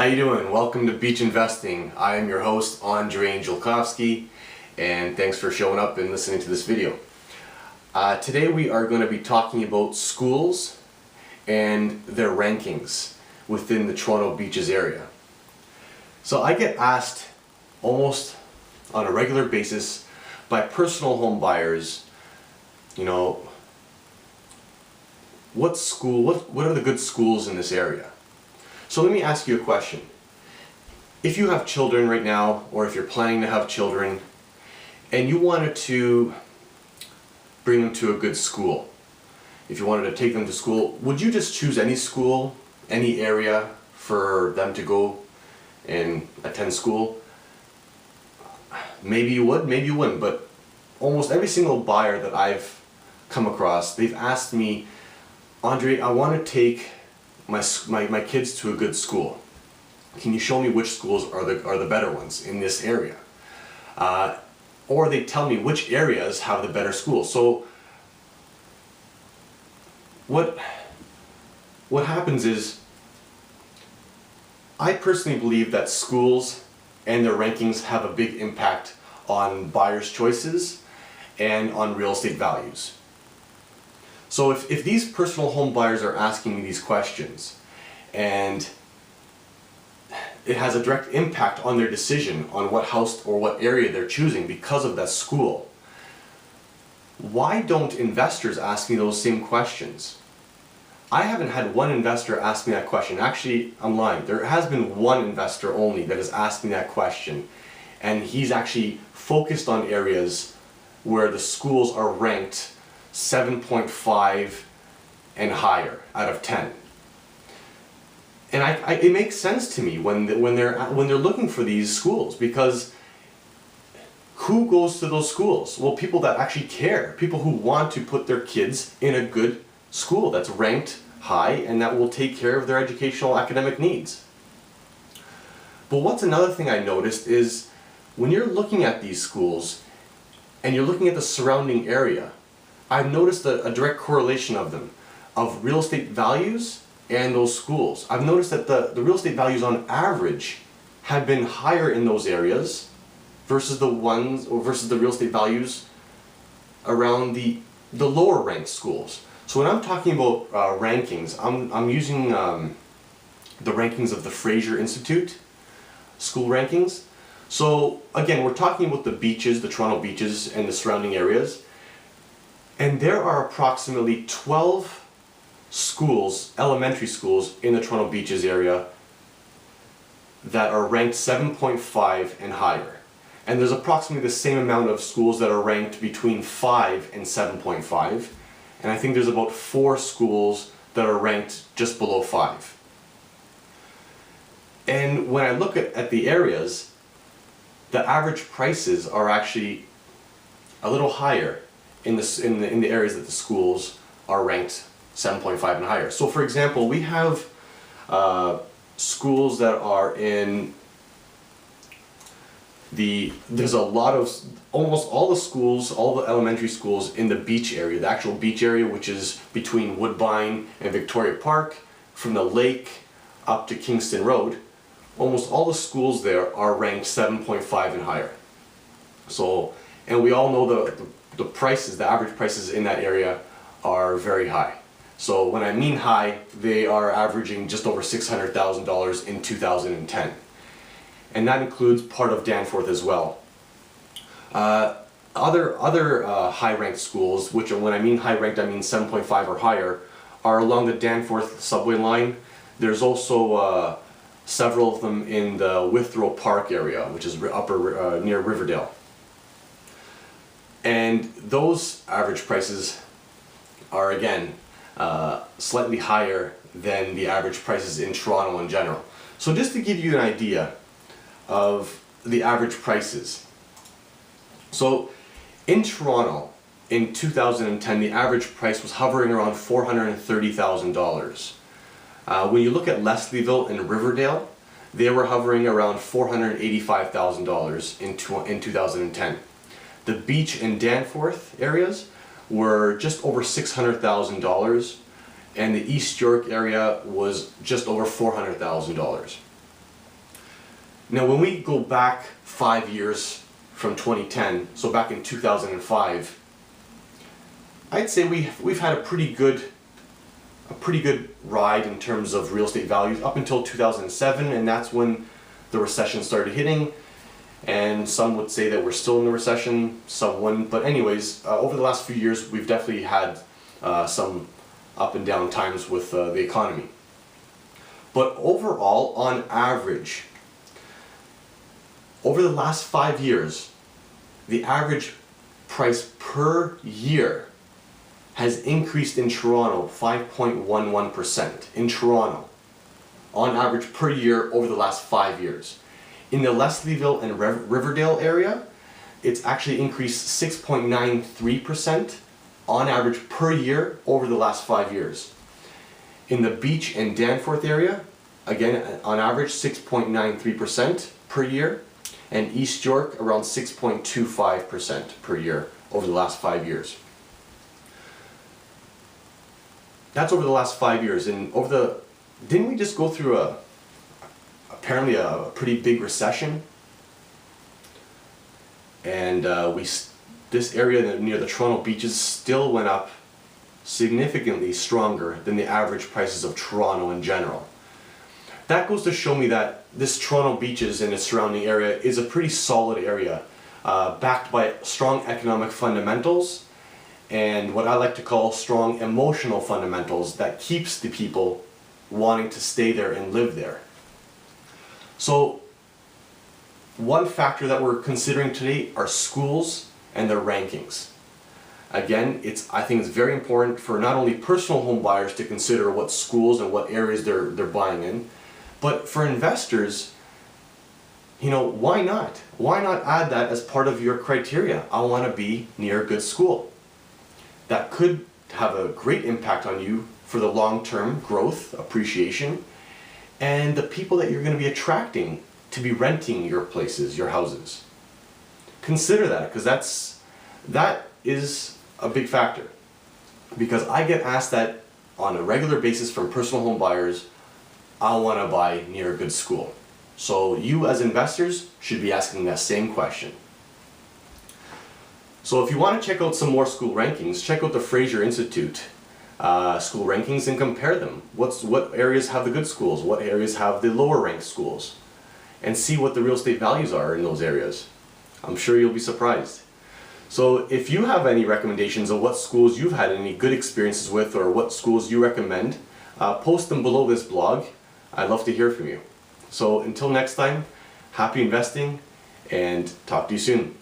How you doing? Welcome to Beach Investing. I am your host, Andre Angelkowski, and thanks for showing up and listening to this video. Today we are going to be talking about schools and their rankings within the Toronto Beaches area. So I get asked almost on a regular basis by personal home buyers, what are the good schools in this area? So let me ask you a question. If you have children right now, or if you're planning to have children, and you wanted to bring them to a good school, if you wanted to take them to school, would you just choose any school, any area for them to go and attend school? Maybe you would, maybe you wouldn't, but almost every single buyer that I've come across, they've asked me, Andre, I want to take my kids to a good school. Can you show me which schools are the better ones in this area? Or they tell me which areas have the better schools. So what happens is, I personally believe that schools and their rankings have a big impact on buyers' choices and on real estate values. So if these personal home buyers are asking me these questions and it has a direct impact on their decision on what house or what area they're choosing because of that school, why don't investors ask me those same questions? I haven't had one investor ask me that question. Actually, I'm lying. There has been one investor only that has asked me that question, and he's actually focused on areas where the schools are ranked 7.5 and higher out of 10. And it makes sense to me when they're looking for these schools, because who goes to those schools? Well, people that actually care, people who want to put their kids in a good school that's ranked high and that will take care of their educational academic needs. But what's another thing I noticed is when you're looking at these schools and you're looking at the surrounding area, I've noticed a direct correlation of them, of real estate values and those schools. I've noticed that the real estate values on average have been higher in those areas versus the real estate values around the lower ranked schools. So when I'm talking about rankings, I'm using the rankings of the Fraser Institute school rankings. So again, we're talking about the beaches, the Toronto beaches and the surrounding areas. And there are approximately 12 schools, elementary schools in the Toronto Beaches area that are ranked 7.5 and higher. And there's approximately the same amount of schools that are ranked between 5 and 7.5. And I think there's about 4 schools that are ranked just below 5. And when I look at the areas, the average prices are actually a little higher in the areas that the schools are ranked 7.5 and higher. So for example, we have schools that are in there's a lot of, almost all the schools, all the elementary schools in the beach area, the actual beach area, which is between Woodbine and Victoria Park, from the lake up to Kingston Road, almost all the schools there are ranked 7.5 and higher. So, and we all know the prices, the average prices in that area are very high. So when I mean high, they are averaging just over $600,000 in 2010. And that includes part of Danforth as well. Other high-ranked schools, which are, when I mean high-ranked, I mean 7.5 or higher, are along the Danforth subway line. There's also several of them in the Withrow Park area, which is near Riverdale. And those average prices are, again, slightly higher than the average prices in Toronto in general. So just to give you an idea of the average prices. So in Toronto in 2010, the average price was hovering around $430,000. When you look at Leslieville and Riverdale, they were hovering around $485,000 in 2010. The Beach and Danforth areas were just over $600,000, and the East York area was just over $400,000. Now when we go back 5 years from 2010, so back in 2005, I'd say we've had a pretty good ride in terms of real estate values up until 2007, and that's when the recession started hitting. And some would say that we're still in the recession, some wouldn't. But anyways, over the last few years, we've definitely had some up and down times with the economy. But overall, on average, over the last 5 years, the average price per year has increased in Toronto 5.11% in Toronto, on average per year over the last 5 years. In the Leslieville and Riverdale area, it's actually increased 6.93% on average per year over the last 5 years. In the Beach and Danforth area, again on average 6.93% per year, and East York around 6.25% per year over the last 5 years. That's over the last 5 years, and didn't we just go through apparently a pretty big recession? And this area near the Toronto beaches still went up significantly stronger than the average prices of Toronto in general. That goes to show me that this Toronto beaches and its surrounding area is a pretty solid area, backed by strong economic fundamentals and what I like to call strong emotional fundamentals that keeps the people wanting to stay there and live there. So one factor that we're considering today are schools and their rankings. Again, I think it's very important for not only personal home buyers to consider what schools and what areas they're buying in, but for investors, why not? Why not add that as part of your criteria? I want to be near a good school. That could have a great impact on you for the long-term growth, appreciation, and the people that you're going to be attracting to be renting your places, your houses. Consider that, because that is a big factor. Because I get asked that on a regular basis from personal home buyers. I want to buy near a good school. So you as investors should be asking that same question. So if you want to check out some more school rankings, check out the Fraser Institute school rankings and compare them. What areas have the good schools? What areas have the lower ranked schools? And see what the real estate values are in those areas. I'm sure you'll be surprised. So if you have any recommendations of what schools you've had any good experiences with, or what schools you recommend, post them below this blog. I'd love to hear from you. So until next time, happy investing and talk to you soon.